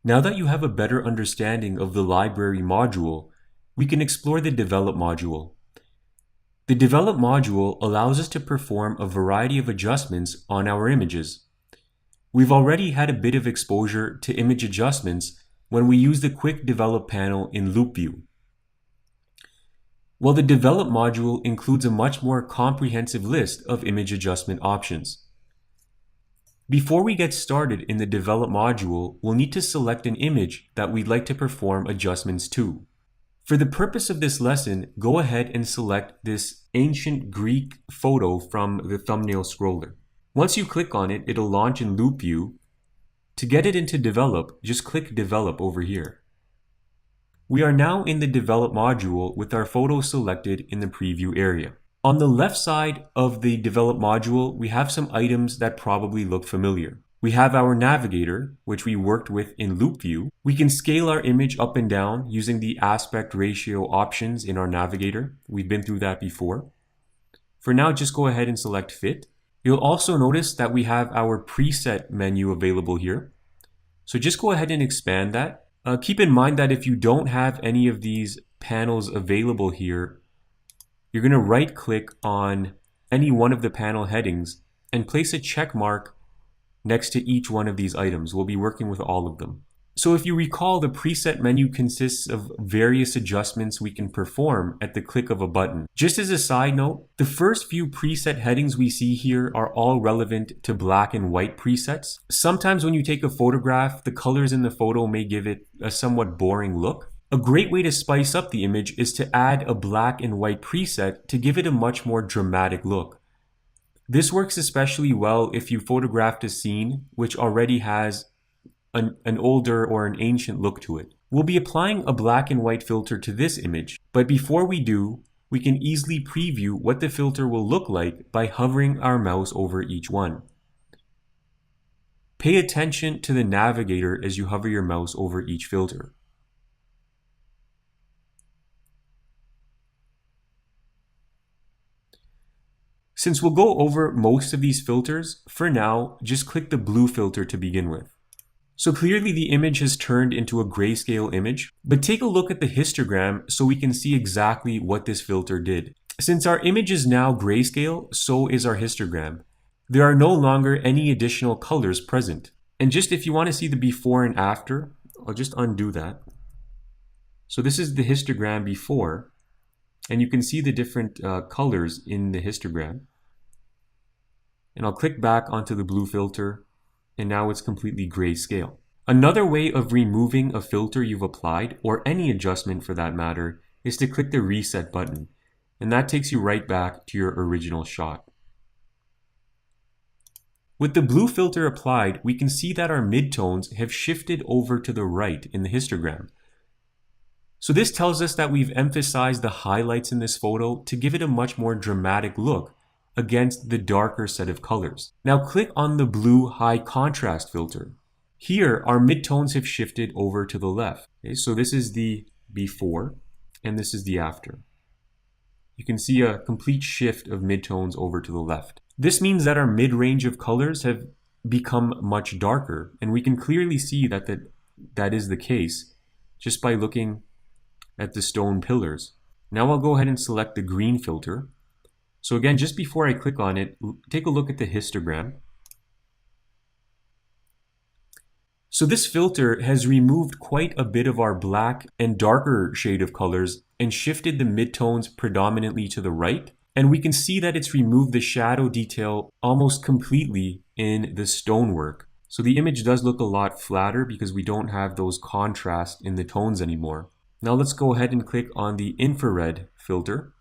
Now that you have a better understanding of the library module, we can explore the develop module. The develop module allows us to perform a variety of adjustments on our images. We've already had a bit of exposure to image adjustments when we use the quick develop panel in Loop View. Well, the develop module includes a much more comprehensive list of image adjustment options. Before we get started in the develop module, we'll need to select an image that we'd like to perform adjustments to. For the purpose of this lesson, go ahead and select this ancient Greek photo from the thumbnail scroller. Once you click on it, it'll launch in Loop View. To get it into develop, just click develop over here. We are now in the develop module with our photo selected in the preview area. On the left side of the develop module, we have some items that probably look familiar. We have our navigator, which we worked with in Loop View. We can scale our image up and down using the aspect ratio options in our navigator. We've been through that before. For now, just go ahead and select fit. You'll also notice that we have our preset menu available here. So just go ahead and expand that. Keep in mind that if you don't have any of these panels available here, you're going to right click on any one of the panel headings and place a check mark next to each one of these items. We'll be working with all of them. So if you recall, the preset menu consists of various adjustments we can perform at the click of a button. Just as a side note, the first few preset headings we see here are all relevant to black and white presets. Sometimes when you take a photograph, the colors in the photo may give it a somewhat boring look. A great way to spice up the image is to add a black and white preset to give it a much more dramatic look. This works especially well if you photographed a scene which already has an older or an ancient look to it. We'll be applying a black and white filter to this image, but before we do, we can easily preview what the filter will look like by hovering our mouse over each one. Pay attention to the navigator as you hover your mouse over each filter. Since we'll go over most of these filters, for now, just click the blue filter to begin with. So clearly the image has turned into a grayscale image, but take a look at the histogram so we can see exactly what this filter did. Since our image is now grayscale, so is our histogram. There are no longer any additional colors present. And just if you want to see the before and after, I'll just undo that. So this is the histogram before, and you can see the different colors in the histogram. And I'll click back onto the blue filter, and now it's completely grayscale. Another way of removing a filter you've applied, or any adjustment for that matter, is to click the reset button, and that takes you right back to your original shot. With the blue filter applied, we can see that our midtones have shifted over to the right in the histogram. So this tells us that we've emphasized the highlights in this photo to give it a much more dramatic look against the darker set of colors. Now click on the blue high contrast filter. Here, our midtones have shifted over to the left. Okay, so this is the before, and this is the after. You can see a complete shift of midtones over to the left. This means that our mid-range of colors have become much darker, and we can clearly see that that is the case just by looking at the stone pillars. Now I'll go ahead and select the green filter. So again, just before I click on it, take a look at the histogram. So this filter has removed quite a bit of our black and darker shade of colors and shifted the midtones predominantly to the right. And we can see that it's removed the shadow detail almost completely in the stonework. So the image does look a lot flatter because we don't have those contrasts in the tones anymore. Now let's go ahead and click on the infrared filter.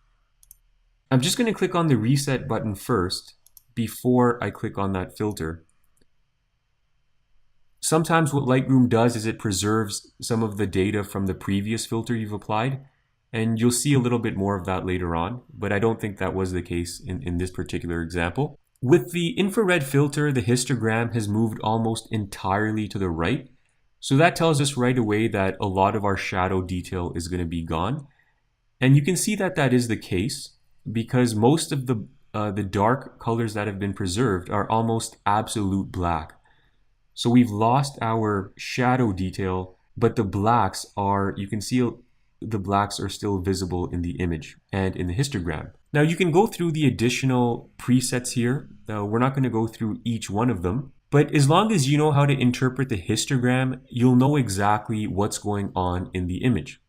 I'm just going to click on the reset button first before I click on that filter. Sometimes what Lightroom does is it preserves some of the data from the previous filter you've applied, and you'll see a little bit more of that later on, but I don't think that was the case in this particular example. With the infrared filter, the histogram has moved almost entirely to the right, so that tells us right away that a lot of our shadow detail is going to be gone. And you can see that that is the case because most of the dark colors that have been preserved are almost absolute black. So we've lost our shadow detail, but the blacks are, you can see the blacks are still visible in the image and in the histogram. Now you can go through the additional presets here. We're not going to go through each one of them, but as long as you know how to interpret the histogram, you'll know exactly what's going on in the image.